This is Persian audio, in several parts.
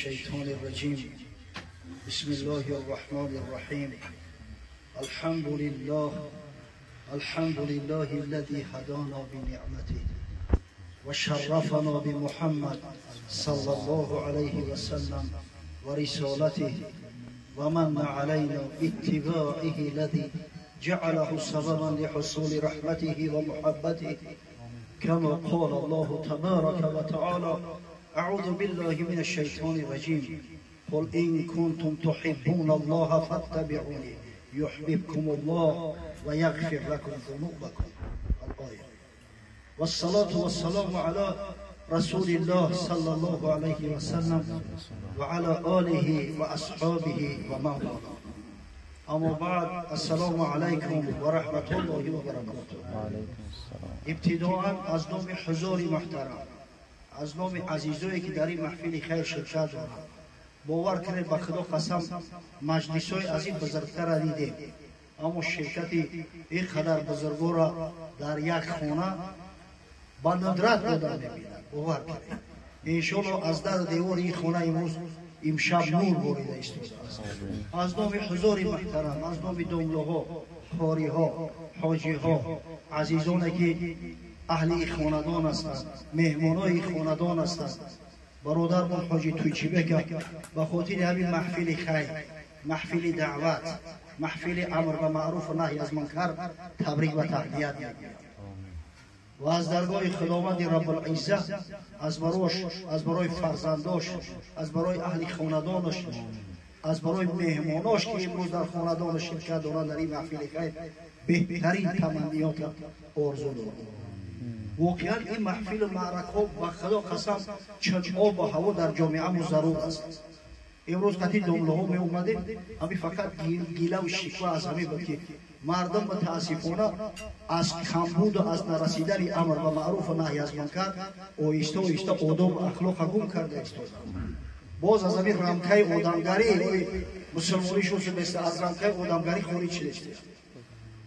الشيطان الرجيم. بسم الله الرحمن الرحيم. الحمد لله الذي هدانا بنعمته وشرفنا بمحمد صلى الله عليه وسلم ورسالته ومن علينا باتباعه الذي جعله سببا لحصول رحمته ومحبته كما قال الله تبارك وتعالى: أعوذ بالله من الشيطان الرجيم. قل إن كنتم تحبون الله فاتبعوني يحببكم الله ويغفر لكم ذنوبكم. الآية. والصلاة والسلام على رسول الله صلى الله عليه وسلم وعلى آله وأصحابه ومن والاه. أما بعد، السلام عليكم ورحمة الله وبركاته. ابتداءً از نام حضور محترم، از نام عزیزایی که در این محفل خیر شرکت دارند، باور کنید به خدا قسم مجلس‌های از این بزرگتر را دیدیم، اما شرکت این قدر بزرگا را در یک خانه به ندرت دادن می‌بینند. باور کنید انشاءالله از در دیوار این خانه امروز امشب نور باریده ایستاده است. از نام حضور محترم، از نام داملوها، خاریها، حاجیها، عزیزانی که اهل خاندان هستند، مهمانای خاندان هستند، برادرمون حاجی تویچیبک به خاطر همین محفل خیر، محفل دعوت، محفل امر به معروف و نهی از منکر تبریک و تهنیت می‌گویم و از درگاه خداوند رب العزه از برای فرزنداش، از برای اهل خاندانش، از برای مهماناش که امروز در خاندانش شرکت دارند در این محفل خیر بهترین تمنیات آرزو دارم. واقعا این محفل و معرکه به خدا قسم چون آب و هوا در جامعه مو ضرور است. امروز قطعی داملوها می اومدیم، همین فقط گیله و شکوه از همین بود که مردم متاسفانه از کمبود و از نرسیدن امر به معروف و نهی از منکر آهسته آهسته آداب و اخلاق گم کرده ایستادند. باز از همین رمکه آدمگری مسلمانی شد مثل از رمکه آدمگری خارج شده.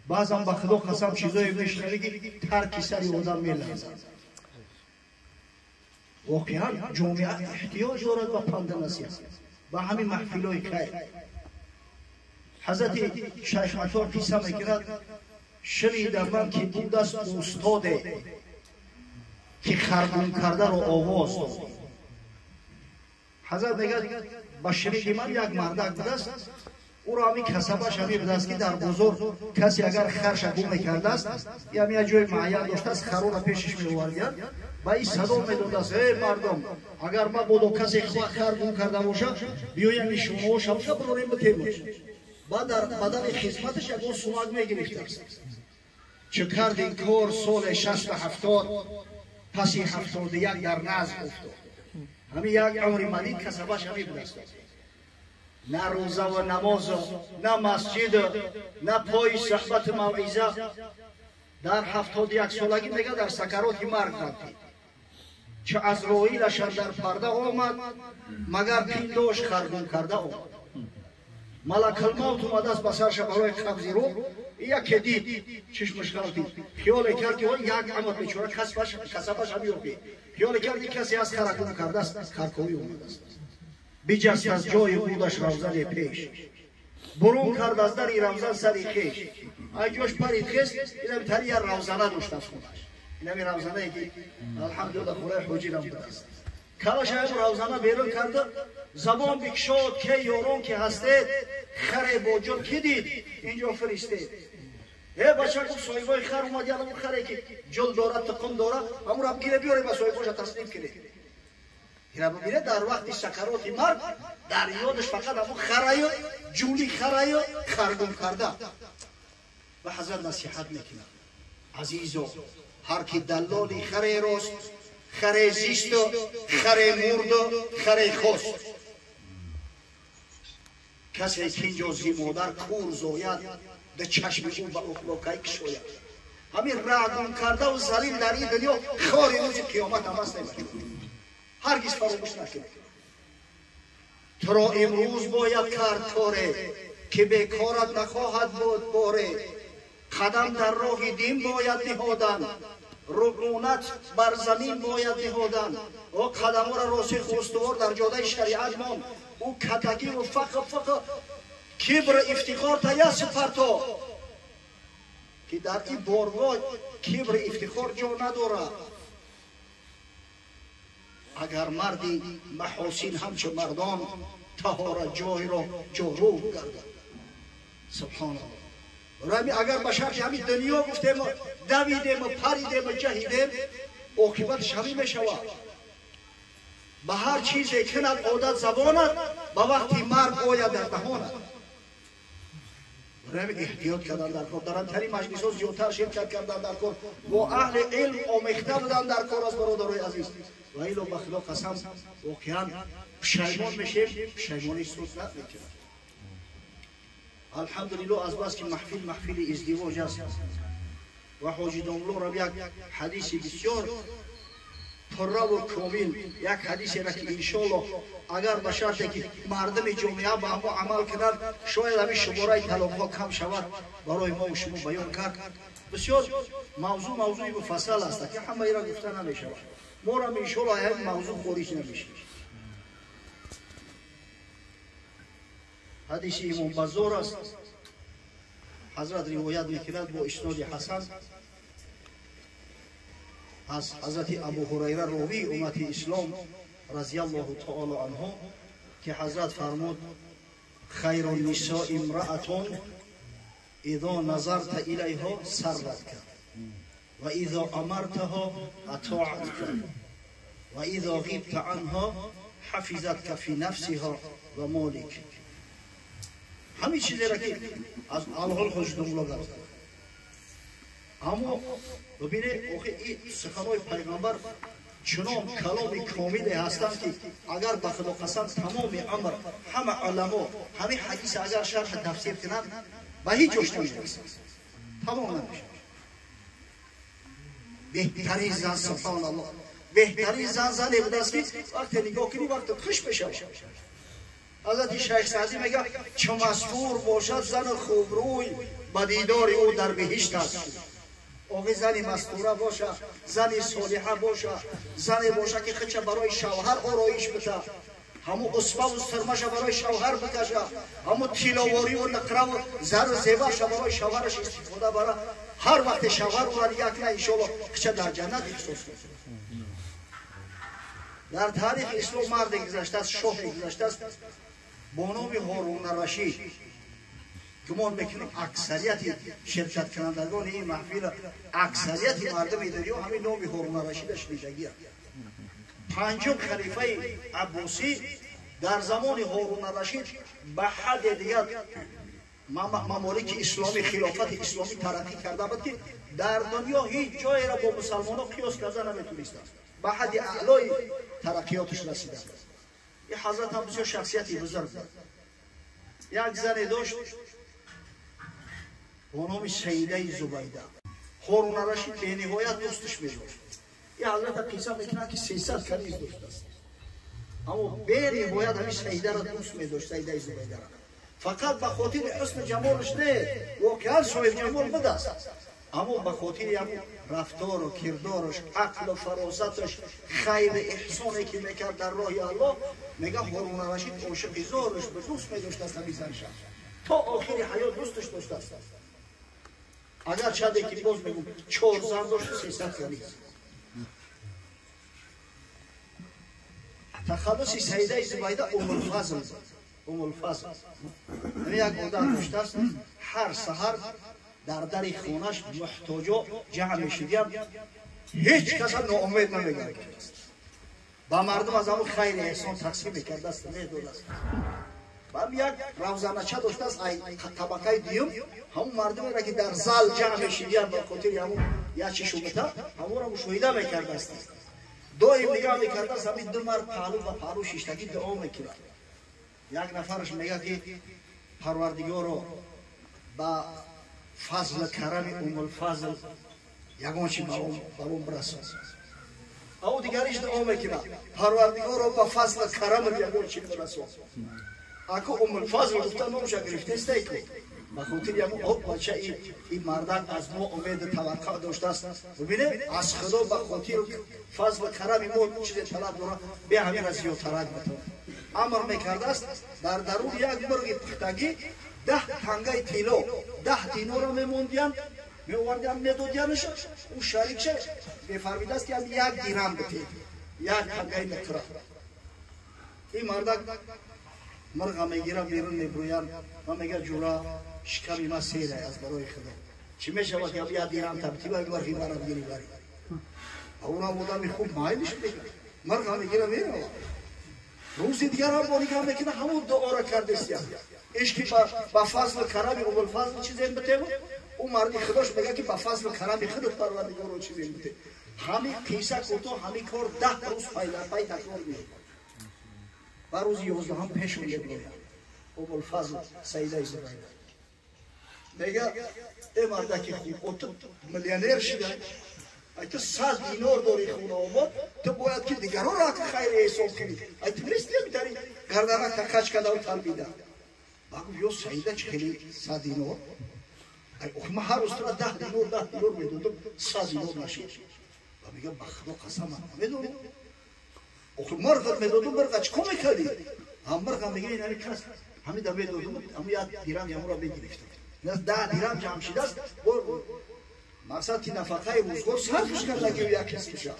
بعضا به خدا قسم چیزایی میشنوی که ترک سری آدم میلرزد. واقعا جامعه احتیاج دارد به پند نصیحت، به همین محفل‌های خیر. حضرت شیخ عطار قصه میکند، شنیدم من که بود است استاد که خرگون کرده رو آواز داد. حضرت میگه با شنید من یک مردک بود است، او را همی کسبش همی بود است که در بزرگ کسی اگر خرش گم میکرده است یا همی جای معین داشته است، خرو را پیشش میوردند و این صدا میداد است: ای مردم، اگر ما بودو کسی خر گم کرده باشه بیایم شما شما بروریم به تیم باشه. بعد در بدن خدمتش یک سومک میگرفته است. چه کرد این کار سال 60 و 70 پسی 71 در نزد افتاد. همین یک عمر مدید کسبش همی بود است. نه روزه و نماز، نه مسجد، نه پای صحبت موعظه. در 71 سالگی میگه در سکرات مرگ رفت. چه از رویلش در پرده آمد مگر پینداش خرگون کرده آمد. ملک الموت اومده است بسرش برای قبضی رو، یکی دید چشمش دید، خیال کرد که یک عمر بیچاره کسبش همی اوپی، خیال کرد که کسی از خرگون کرده است، خرکوی اومده است. بجست از جای خودش روزن پیش، برون کرد از در روزن سری خیش. ایجاش پرید خست، اینم تری روزنه داشت از خودش. اینم روزنه که الحمدلله خورای حجی نمود است. کلش این روزنه بیرون کرده، زبان بکشاد که یاران که هستید خره با جل کی دید اینجا فرستید. بچه گفت صاحبای خر اومد، یعنی اون خره که جل داره تقم داره همون را بگیره بیاره به صاحباش تسلیم کنه. اینا ببینه در وقت سکرات مرگ در یادش فقط همون خرایو جولی خرایو خرگون کرده. و حضرت نصیحت میکنه: عزیزو، هر کی دلالی خره راست، خره زیست و خره مرد و خره خست. کسی که اینجا زیمادر کور زوید به چشم او به اخلاقی کشوید. همین رعدون کرده و زلیل در این دنیا خاری روز قیامت هم هست نمید. هرگز فراموش نکنید. تو را امروز باید کرد کاره که بیکارت نخواهد بود باره. قدم در راه دین باید نهادن رکونت بر زمین باید نهادن و قدم را راسخ و استوار در جاده شریعت مان او کتگی و فقط کبر افتخار تا سپرتا که در این بارگاه کبر افتخار جا نداره. اگر مردی محاسن همچون مردان طهارت جای را جارو گردد. سبحان الله. اگر بشر همین دنیا گفتیم دویدیم و پریدیم و جهیدیم عاقبتش همین میشود. به هر چیزی کند عادت زبانت به وقتی مرگ آید در دهانت. احتیاط کردن در کار در انتری مجلس ها زیادتر شرکت کردن در کار با اهل علم آمیخته بودن در کار از برادرای عزیز و ایلو بخلا قسم واقعا پشیمان میشیم پشیمانی صورت نمیکنه. الحمدلله از بس که محفل ازدواج است و حاجی داملو را یک حدیث بسیار پره و کامل یک حدیثی را که انشاءالله اگر به شرطی که مردم جامعه با ما عمل کنند شاید همین شماره طلاق ها کم شود برای ما و شما بیان کرد. بسیار موضوع مفصل است که همه را گفته نمی شود. ما را انشاءالله این موضوع خارج نمیشه. حدیث امام بزار است. حضرت روایت میکند با اسناد حسن از حضرت ابو هریره راوی امت اسلام رضی الله تعالی عنه که حضرت فرمود خیر النساء امرأة اذا نظرت الیها سرتک و اذا امرتها اطاعتک و اذا غبت عنها حفظتک فی نفسها و مالک. همین چیزی را که از الحال خوش دنبال است. اما ببینید این سخنهای پیغمبر چنان کلام کاملی هستند که اگر به خدا قسم تمام عمر همه علما همین حدیث اگر شرح تفسیر کنند به هیچ جوش نمیرسند. تمام نمیشه. بهترین زن سبحان الله بهترین زنی بوده است که وقتی نگاه کنی وقتی خوش بشه. حضرت شیخ سعدی میگه چه مسرور باشد زن خوبروی به دیدار او در بهشت است. آقای زنی مستوره باشه، زنی صالحه باشه، زنی باشه که خچه برای شوهر آرایش بده، همو اسبه و سرمش برای شوهر بکشه، همو تیلاواری و نقره و زر و زیورش برای شوهرش استفاده بره. هر وقت شوهر او را دیگه کنه انشاءالله خچه در جنت احساس کنه. در تاریخ اسلام مرد گذشته است، شاه گذشته است با نام هارون الرشید. گمان میکنم اکثریت شرکت کنندگان این محفل اکثریت مردم دنیا همین نام هارون الرشید شنیدگی است. پنجم خلیفه عباسی در زمان هارون الرشید به حد دیگر ممالک اسلامی خلافت اسلامی ترقی کرده بود که در دنیا هیچ جایی را با مسلمان ها قیاس کرده نمیتونستند. به حد اعلای ترقیاتش رسیده. این حضرت هم بسیار شخصیتی بزرگ بود. یک زن داشت با نام سیده زبیده. هارون الرشید به نهایت دوستش می‌داشت. این حضرت قصه میکنه که 300 کنیز داشت است. اما به نهایت همین سیده را دوست می‌داشت، سیده زبیده را. فقط به خاطر حسن جمالش نه، واقعا صاحب جمال بود است. اما به خاطر همون رفتار و کردارش، عقل و فراستش، خیر احسانی که میکرد در راه الله، میگه هارون الرشید عاشق زارش به دوست می‌داشت است همین زنش. تا آخر حیات دوستش داشت است. اگر چنده که باز میگم 4 زن داشت 300 کنیز. تخلص سیده زبیده ام الفضل. یک آدم داشته است هر سحر در خونش محتاجا جمع میشدیم، هیچ کس ناامید نمیگرد. با مردم از همون خیر احسان تقسیم میکرد است میداد است. بعد یک روزانچه داشته است طبقه دیم همون مردمی را که در زال جمع میشدیم به خاطر همون یک چی شوبتا همون را مشاهده میکرد است. دائم نگاه میکرد است همین دو مرد پهلو و پهلو شیشتگی دعا میکرد. یک نفرش میگه که پروردگارا با فضل کرم ام الفضل یگان چی برام برسان. او دیگریش دعا میکنه پروردگارا با فضل کرم یگان چی برسان. اکو الفضل گفتن نمیشه گرفته است ایکو بخاطر یه بچه این مردان از ما امید توقع داشته است ببینه از خدا بخاطر فضل کرم ما چیز طلب داره به همین از زیادترک بتونه امر میکرده است در درون یک مرغ پختگی 10 تنگه طلا 10 دینار را میموندیان میوردیان میدادیانش او شریک شه میفرمید است که یک دیرم بده یک تنگه نکره این مردک مرغ میگیره بیرون میبرویان و میگه جورا شکمی ما سیره از برای خدا چی میشه که یک دیرم تبتی باید مرغی مرا بگیری باری اونا بودم خوب مایلش بگیر مرغ میگیره میره روزی دیگر هم با نگاه میکنه همون دعا را کرده سیاه عشقی با فضل کرم اول فضل چیز این بته بود او مردی خداش میگه که با فضل کرم خودت پروردگار رو چیز این بته همین قصه کوتاه همین کار 10 روز پای تکرار میشه و روز 11 هم پیش میاد اول فضل سیده زبیر میگه این مرد که خوب میلیونر شده ای تو 100 دینار داری خونه آباد تو باید که دیگران را خیر حساب کنی ای تو نیستی میتاری گردنک تکش کده و تلبیده بگو یا سیده چه خیلی 100 دینار ای من هر روز تو را 10 دینار میدودم 100 دینار نشید و میگه بخدا قسم میدونم مرغ میدودم مرغ چکو میکردی هم مرغ میگه این همی کس همی دا میدودم همی یاد دیرم یمو را بگیرفتم 10 دیرم جمع شده است مقصد که نفقه روزگار صرفش کردگی و یک کسی شد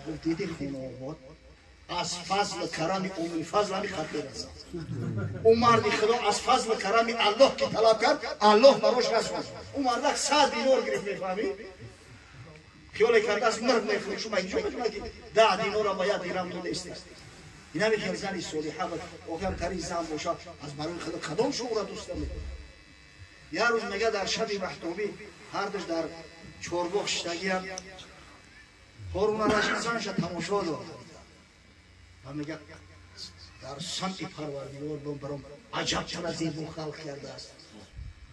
گفت دیدی خونه آباد از فضل کرم اون فضل همی خط برسد اون مردی خدا از فضل کرم الله که طلب کرد الله براش رسوند اون مردک 100 دینار گرفت میفهمی خیال کرده از مرد میفروشو من اینجا میدونه که 10 دینار را باید دیرم دوده است این همی که زنی صالحه بود اگر تری زن باشه از برای خدا کدام شما را دوست دارید یه روز میگه در شب محتوبی هر دوش در چورباغ شدگی هم هارون رشید زنش تماشا داد و میگه در سمت پروردگار برام عجب چرا زیبا خلق کرده است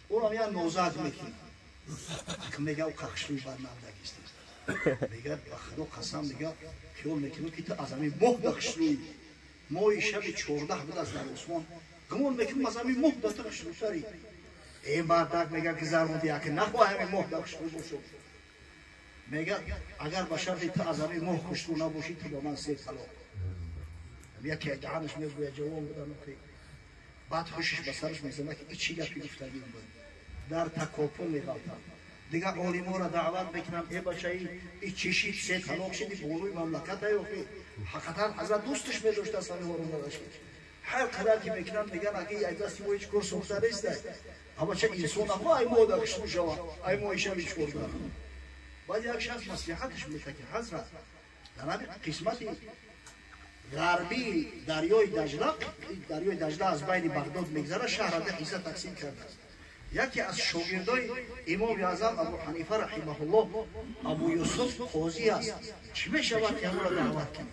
او را میگه نوزاد میکنه که میگه او کخشوی برنامدگی است میگه بخدا قسم میگه خیال میکنه که تو از همین ماه بخشوی ماه شب 14 بود از در عثمان گمان میکنم از همین ماه دست خشلوتری این مردک میگه که زرمودی اگه نخواه همین ماه بخشلو باشو میگه اگر به شرطی تو از همین ماه خشلو نباشی تو با من 3 طلاق یکی دهانش میگوید جوان بودن بعد خوشش به سرش میزنه که این چی گپی گفتگی بود در تکاپل میگفتن دیگه عالما را دعوت میکنم ای بچه‌ای این چیشی 3 طلاق شدی بولوی مملکت ای اوکی حقیقتا حضرت دوستش می‌داشت اصلا هارون رشید هر قدر که میکنن میگن اگه یک دستی و هیچ کار سوخته نیست اما چه انسان اما ای مادر کشم شوا ای مایشه هیچ کار دارم بعد یک شخص مصلحتش میگه که حضرت در همین قسمت غربی دریای دجله از بین بغداد میگذره شهر به حصه تقسیم کرده است یکی از شاگردای امام اعظم ابو حنیفه رحمه الله ابو یوسف قاضی است چی میشود که امر دعوت کنه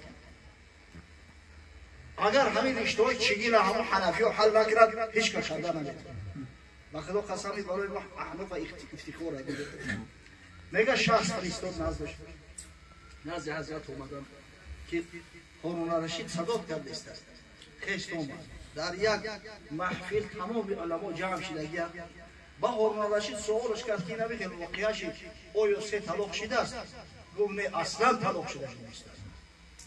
اگر همین اشتهای چگیل همون حنفی ها حل نکرد هیچ کس شده نمیتونه و خدا قسمی برای احناف افتخار دیده میگه شخص فرستاد نزد حضرت اومدن که هارون رشید صدات کرده است خشت اومد در یک محفل تمام علما جمع شدگی با هارون رشید سوالش کرد که نمیگه واقعیش آیا 3 طلاق شده است گفت نه اصلا طلاق شده نیست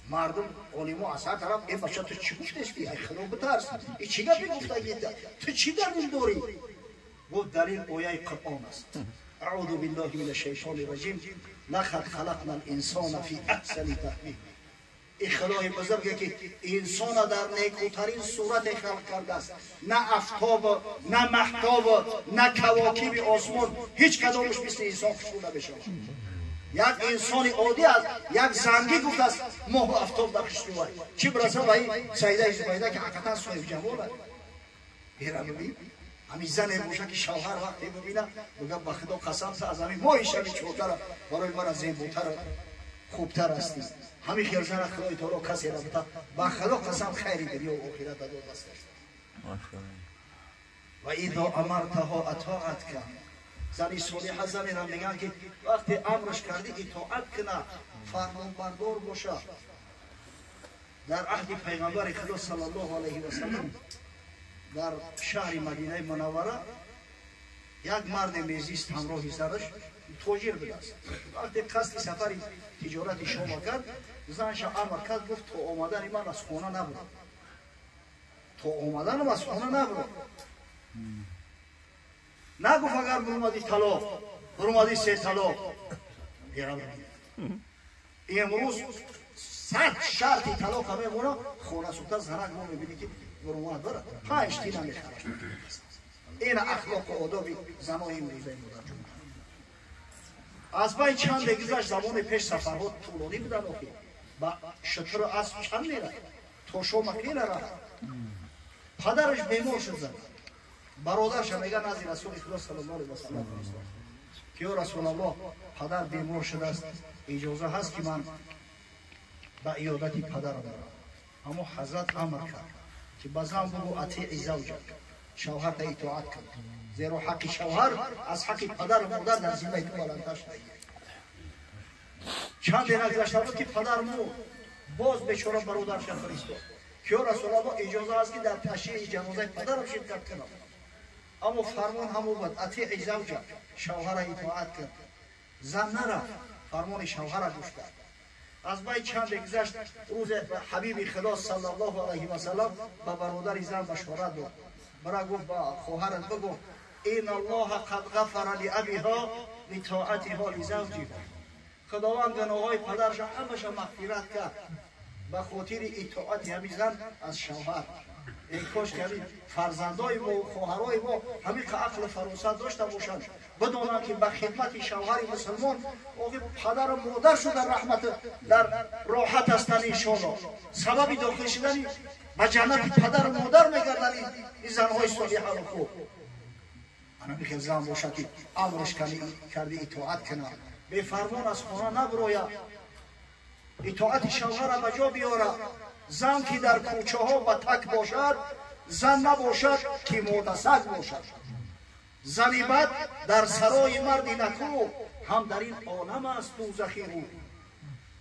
مردم علما از هر طرف ای بچه تو چی گفتی ای خدا بترس ای چی گفتی گفتگی تو چی دلیل داری گفت دلیل آیه قرآن است اعوذ بالله من الشیطان الرجیم لقد خلقنا الانسان فی احسن تقویم این خدای بزرگه که انسان در نیکوترین صورت خلق کرده است نه آفتاب نه مهتاب نه کواکب آسمان هیچ کدامش مثل انسان خشنود نمیشه یک انسان عادی است یک زنگی گفته است ماه و آفتاب در خشنود چی برسه به این سیده زبیده که حقیقتا صاحب جماله بیره ببین همین زن باشه که شوهر وقتی ببینه بگه به خدا قسم از همین ماه شب 14 برای من زیباتر خوبتر هستی همین خیرزن خدای تو رو کسی را بتا با خدا قسم خیری دنیا و آخرت داد است و اذا امرتها اطاعت کن زنی صالحه زنی را میگن که وقتی امرش کردی اطاعت کنه فرمان بردار باشه در عهد پیغمبر خدا صلی الله علیه و سلم در شهر مدینه منوره یک مرد میزیست همراه سرش تاجر بود است. وقتی قصد سفر تجارت شما کرد زنش امر کرد گفت تو آمدن من از خانه نبرو، تو آمدن از خانه نبرو. نگفت اگر برمادی طلاق، برمادی 3 طلاق. امروز 100 شرطی طلاق میمونه، خانه سوتا زنک ما میبینی که برماد داره 5 تینا میخره. این اخلاق و آداب زنای امروزه بودن. از بین چند گذشت زمان پیش سفرها طولانی بودن آخی با شتر اسب چند میره تا شما خیلی رفت. پدرش بیمار شد زن، برادرش میگه نزد رسول خدا صلی الله علیه و سلم که یا رسول الله پدر بیمار شده است، اجازه هست که من به عیادت پدرم برم. اما حضرت امر کرد که بازم بگو اطیع زوجک، شوهر تا اطاعت کن، زیرا حق شوهر از حق پدر و مادر در ذمه تو بالاتر شده. چند دیگر گذشته بود که پدر مرد، باز بیچاره برادرش فرستاد که یا رسول الله اجازه است که در تشییع جنازه پدرم شرکت کنم. اما فرمان همون بود اطیع زوجک، شوهر اطاعت کن. زن نرفت، فرمان شوهر گوش کرد. از بین چند گذشت روز حبیب خدا صلی الله علیه و سلم به برادر زن مشورت داد. برا گفت با خواهرت بگو این الله قد غفر لابیها لطاعتها لزوجها. خداوند گناههای پدرش همش مغفرت کرد به خاطر اطاعت همین زن از شوهر. ای کاش که فرزندای ما و خواهرای ما همین که عقل فراست داشته باشند، بدانند که به خدمت شوهر مسلمان آقای پدر و مادر شو در رحمت در راحت هستند انشاءالله. سبب داخل شدن به جنت پدر و مادر میگردن این زنهای صالحه و خوب. انا میگم زن باشه که امرش کردی اطاعت کنه، به فرمان از خانه نبروید، اطاعت شوهر را به جا بیاره. زن که در کوچه ها به تک باشد، زن نباشد که متسگ باشد. زنی بد در سرای مردی نکو، هم در این عالم است دوزخی او.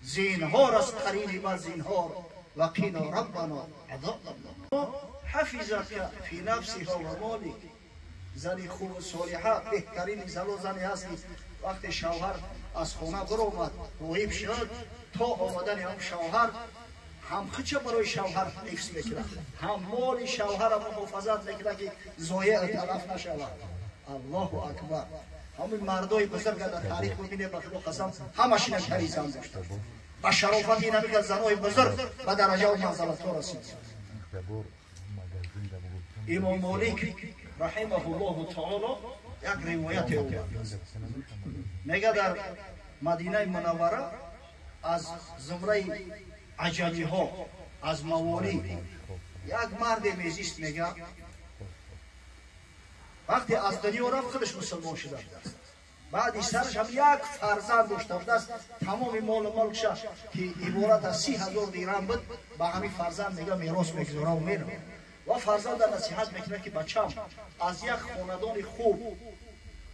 زینهار از قرین بد زینهار و قینا ربنا عذاب الله. حفظک فی نفسها و مالک. زنی خوب و صالحه بهترین زن و زنی هست که وقتی شوهر از خانه برآمد غایب شد، تا آمدن هم شوهر هم خچه برای شوهر حفظ میکنه، هم مال شوهر را محافظت میکنه که ضایع تلف نشود. الله اکبر. همین مردای بزرگ در تاریخ ببینه به خدا قسم همشون هم پریزان داشتن. با شرافت این همین که زنای بزرگ به درجه و منزلت ها رسید. امام مالک رحمه الله تعالی یک روایت او میگه در مدینه منوره از زمره عجمی ها از موالی یک مرد میزیست. میگه وقتی از دنیا رفت خودش مسلمان شده است، بعد سرش هم یک فرزند داشته است. تمام مال و ملکش که عبارت از 30,000 درهم بود به همین فرزند میگه میراث میگذاره و میره. و فرزند نصیحت میکنه که بچم از یک خاندان خوب،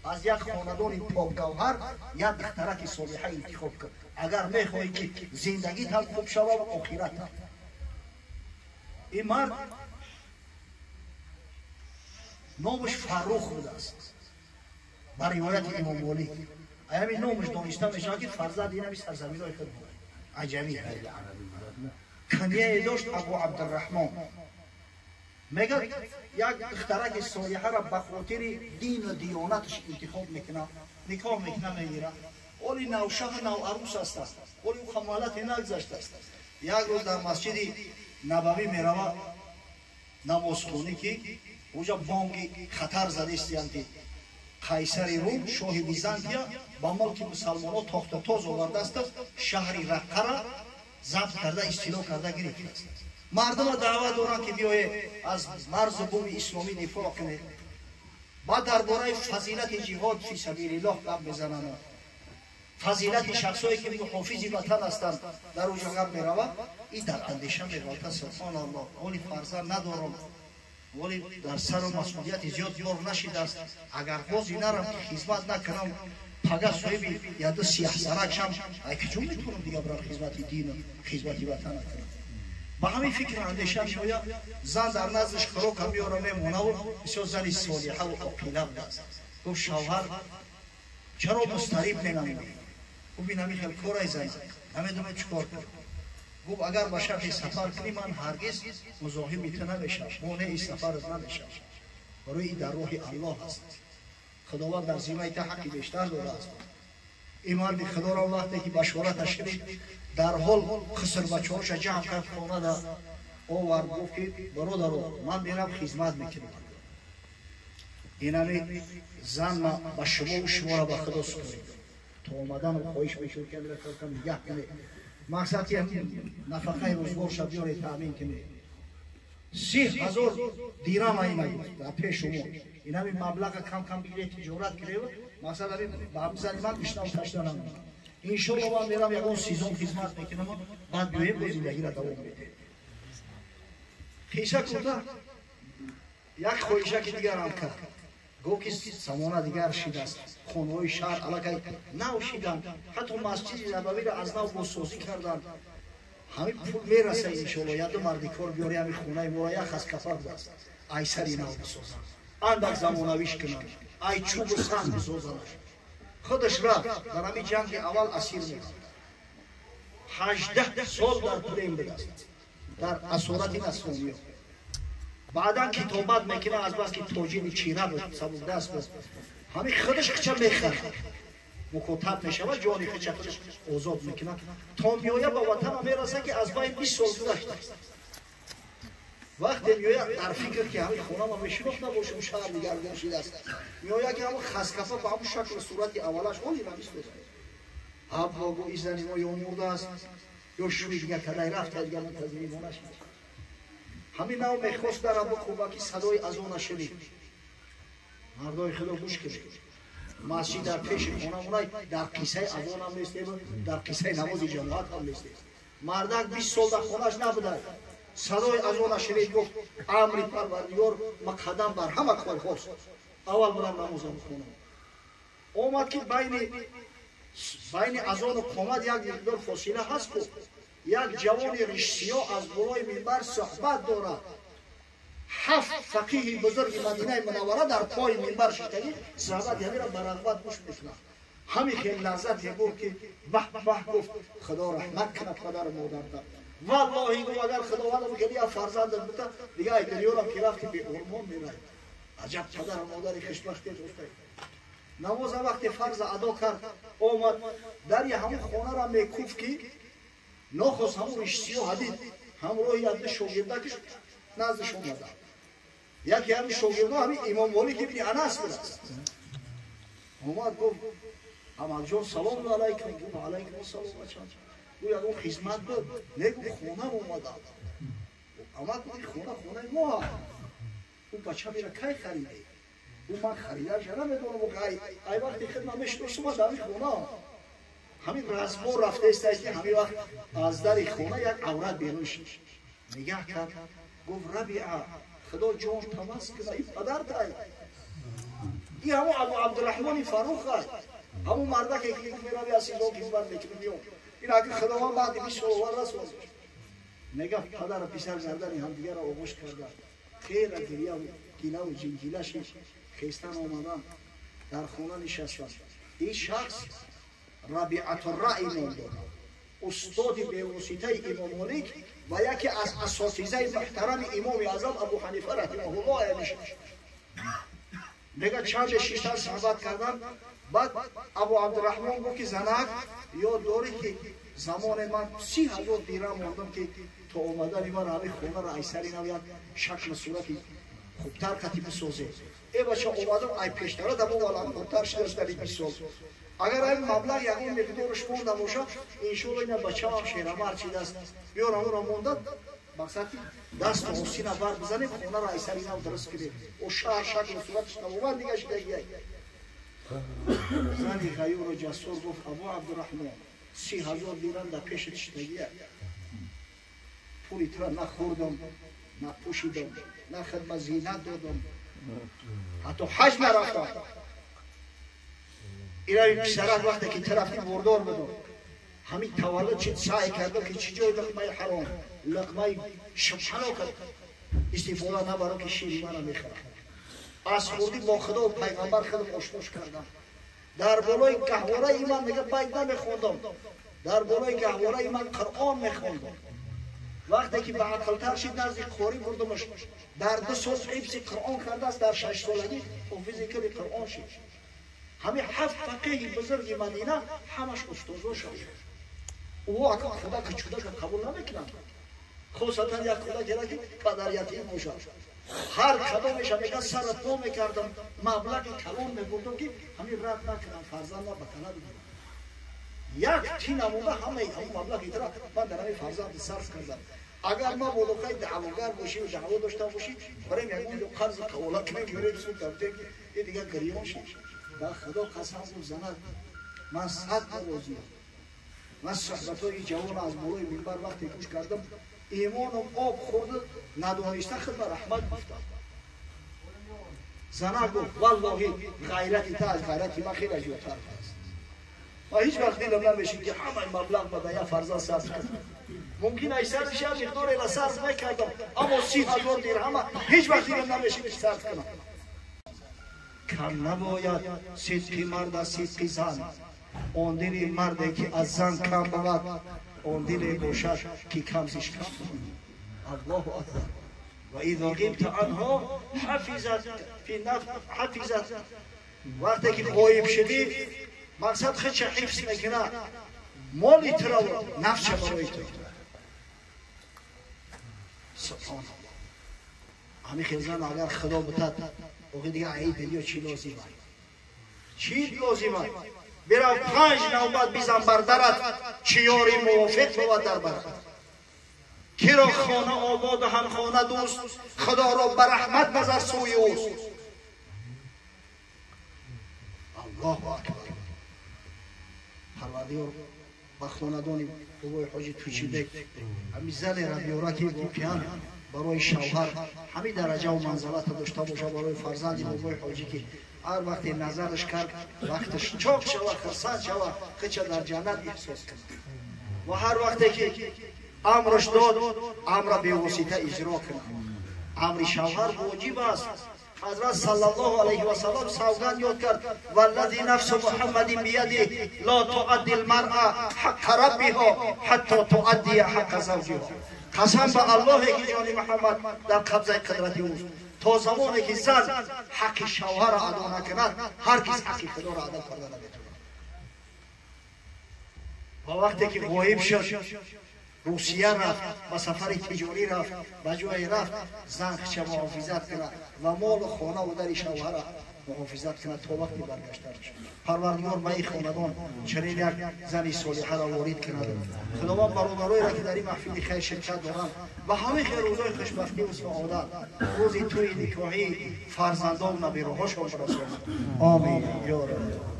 از یک خاندان پاکگوهر یک دخترک صالحه انتخاب کن اگر میخواهی که زندگیت هم خوب شود و آخرت هم. این مرد نامش فروخ بوده است بر روایت امام مالک. همین نامش دانسته میشه که فرزند این همی سرزمینای خود بود عجمی کنیه داشت ابو عبدالرحمن. میگه یک دخترک صالحه را به خاطر دین و دیانتش انتخاب میکنه، نکاح میکنه میگیره. ولی نوشه نو عروس است، ولی او خمالت نگذشته است. یک روز در مسجد نبوی میروه نماز خونی که اونجا بانگ خطر زده است که قیصر روم شاه بیزانتیا با ملک مسلمان ها تاخت تاز آورده است، شهری رقه را ضبط کرده استیلا کرده گرفته است. مردم را دعوت دارند که بیایید از مرز بوم اسلامی دفاع کنید. بعد درباره فضیلت جهاد فی سبیل الله گپ بزنند، فضیلت شخصایی که محافظ وطن هستند در اونجا گپ میرود. این در اندیشه میگوید سبحان الله ولی فرزند ندارم، ولی در سر و مسئولیت زیاد بار نشده است. اگر بازی نرم که خدمت نکنم پگه صاحب یا دو سیاه سرک شم، ای که چون میتونم دیگه برای خدمت دین و خدمت وطن کنم. با همین فکر اندیشه می‌آید زن در نزدش خروک هم می‌آورد میمونه و بسیار زنی صالحه و عاقله بود. گفت شوهر چرا مضطرب نمی‌مونی؟ گفت این همین خیلی کارای زن نمی‌دونم چیکار کنم. گفت اگر با شرط سفر کنی من هرگز مزاحمت نمیشم، مانع سفر نمیشم. برای این در روح الله است. خداوند در ذمه تا حقی بیشتر داده است. این مرد خدا را وقتی که بشارتش شنید در حال خسر بچه‌هاش جمع کرد خانه را آورد گفت که برادر من میرم خدمت میکنم. اینمی زن با شما را به خدا سپرید. تو اومدن و خواهش میشد که رفتم نگه کنه. مقصد که نفقه روزگارش بیاره تامین کنه. 30,000 دیرم این در پیش شما. این همین مبلغ کم کم بگیره تجارت کرده مثلا با همزنی من بیشتر تشترم انشالله من میرم یکون سیزون خدمت میکنم بعد دویم زندگی را دوام میده. خیشه کتا یک خواهشه که دیگر هم کرد گفت که سمانه دیگر شید است خانه های شهر علاقه نو شیدن حتی مسجد نبوی را از نو بازسازی کردن همین پول میرسه انشالله یاد مردی کار بیاری همین خونه ما را یک از کفر است ای سری نو بسازن اندک زمانویش کنن ای چوب و سنگ بسازن خودش رفت در همین جنگ اول اسیر می‌شد 18 سال در پلین بگست در اسارت نصرانیان بعدا کتابت میکنه از بس که توجیه چیره بود سبب دست بود همین خودش خچه میخرد مکاتب میشه و جانی خچه خودش آزاد میکنه تا میایه با وطن میرسه که از بین 20 سال گذشته وقتی میایه در فکر که همین خونه ما میشناخت نباشم شهر دیگر گمشیده است میایه که همون خسکفه با همون شکل صورتی اولش اونی نمیست بزنید حبا گو ایزنی ما یا مرده است یا شوی دیگر کدای رفت دیگر منتظری مانش میشه همین نو میخواست در ابو خوبکی صدای از اون شنید مردای خدا گوش کنید مسجد در پیش خونه در قصه از اون هم نیسته در قصه نماز جماعت هم نیسته مردک 20 سال در خونش نبوده صدای از اون شنید گفت امری پروردگار ما قدم بر همه کار خواست اول برم نمازم خونم اومد که بین از اون و قامت یک مقدار فاصله هست که یک جوان ریشسیاه از بالای منبر صحبت دارد 7 فقیه بزرگ مدینه منوره در پای منبر شدگی صحبت یعنی را برغبت گوش میکنند همین خیلی لذت بود که به به گفت خدا رحمت کنه پدر مادر والله گفت اگر خداوند میگه یا فرزندت بوده دیگه ای دریورم که رفتی به ارمان میره عجب پدر و مادر خوشبختی دوسته نماز وقتی فرض ادا کرد اومد در یه همون خانه را میکوف که نخواست همون ریشسیاه حدید همراه یاد شاگردکش نزدش اومد یکی همین شاگردا همین امام مالک ابن انس بود اومد گفت اما جان سلام علیکم و علیکم السلام او یادم خدمت بود نگو خونه اومد اما خونه ما او بچه میره کی خریده او من خریدارش نمیدونم و ای وقتی خدمت میشناسم در این خونه همین رزمو رفته است که همین وقت از در خونه یک عورت بیرون شد نگاه کرد گفت ربیعه خدا جان تماس کنه این پدر تای این همون ابو عبدالرحمن فاروق است همون مرده که میره از اینجا خدمت میکنه میون این اگه خداوند بعد 20 سال ورث بود نگاه پدر و پسر گردن هم دیگه را آغوش کردن خیر گریه و کینه و جنگیلش خیستن آمدن در خانه نشستن این شخص ربیعة الرأی نام دارد استاد به واسطه امام مالک و یکی از اساتذه محترم امام اعظم ابو حنیفه رحمه الله میشه دیگه چند شیشتر صحبت کردن بعد ابو عبدالرحمن گفت که زنک یاد داری که زمان من 30,000 دیرم مردم که تو اومدن من همه خونه را ایسری نوید شکل صورتی خوبتر کتی بسازه ای بچه اومدم ای پیشتره دمو والا خوبتر شدش در 20 سال اگر این مبلغ یکون مقدارش مونده باشه انشالله این بچه هم شیرمر چیده است بیار همون را مونده مقصد دست و حسین بر بزنیم خونه را ایسری نو درست کنیم و شهر شکل صورتش نمومد دیگه شده زنی غیور و جسور گفت ابو عبدالرحمن 30,000 دیرم در پیشت شدگیه پولی ترا نخوردم نپوشیدم نه خدمت زینت دادم حتی حج نرفتم ایرانی پسرک وقتی که طرفی بردار بدم همین تولد چید سعی کردم که چی جای لقمه حرام لقمه شبحانو کرد استفاده نبرم که شیر من میخورم. از خوردی با خدا و پیغمبر خودم آشناش کردم. در بالای گهواره من دیگه بیت نمیخوندم، در بالای گهواره من قرآن میخوندم. وقتی که به عقلتر شد نزدیک قاری بردمش، در 2 سال حفظ قرآن کرده است، در 6 سالگی حافظ کلی قرآن شد. همه 7 فقیه بزرگ مدینه همش استاد شد. او اگه خدا کچودش قبول نمیکنند، خصوصا یک خدا گره که پدر یتیم باشد. هر کدامش میگه سرت نو میکردم، مبلغ کلان میبردم که همین رد نکنم، فرزند را بکنه بگیرم. یک تین اموده همه مبلغ ایتره من در همین فرزند صرف کردم. اگر ما بودوخای دعوگر باشی و دعوه داشته باشی بریم یک قرض قولت میگیریم سود دفته که این دیگه گریان شد. با خدا قسم و زند من 100 روزی من صحبتای جوان از بالای منبر وقتی گوش کردم ایمانم آب خورده، ندانسته خود به رحمت گفتم. زنه گفت والله غیرت تا از غیرت من خیلی جوتر است. و هیچ وقت دیدم نمیشه که همه مبلغ به یک فرزند صرف کنم. ممکن است صرفش هم مقداری را صرف نکردم، اما 30,000 درهم هیچ وقت دیدم نمیشه که صرف کنم. کم نباید صدق مرد از صدق زن. آن دل مردی که از زن کم بود، آن دل باشد که کمزش کم بود. الله اکبر. و اذا غبت عنها حفظت. وقتی که غایب شدی مقصد خودش حفظ میکنه، مالی تو را نفس برای تو. سبحان الله. همین خیزان اگر خدا بتد اوقی دیگه عید یا چی لازمه؟ چی لازمه؟ برا 5 نوبت بیزن بر درت، چیاری موافق بود در برت. کی را خانه آباد و هم خانه دوست، خدا را به رحمت نظر سوی اوست. الله اکبر. پروردگار با خاندان بابای حاجی توچیبک همین زن را بیاره که واقعا برای شوهر همین درجه و منزلت داشته باشه، برای فرزند بابای حاجی که هر وقت نظرش کرد وقتش چاک شود، خرسند شود، خودش در جنت احساس کرد. و هر وقتی که امرش داد امر به واسطه اجرا کنه. امر شوهر واجب است. حضرت صلی الله علیه و سلم سوگند یاد کرد والذی نفس محمد بیده لا تؤدی المرأة حق ربها حتی تؤدی حق زوجها. قسم به الله که جان محمد در قبضه قدرت اوست، تا زمانی که زن حق شوهر را ادا نکند هرگز حق خدا را ادا کرده نمیتواند. و وقتی که غایب شد روسیه رفت و سفر تجاری رفت، به جای رفت زن خودش محافظت کنه و مال و خانه و در شوهر را محافظت کنه تا وقتی برگشته شد. پروردگار به این خاندان چنین یک زن صالحه را وارد کنه. خداوند برادرایی را که در این محفل خیر شرکت دارند و همه خیر روزای خوشبختی و سعادت روز توی نکاحی فرزندان و بیروهاشان برساند. آمین یا رب.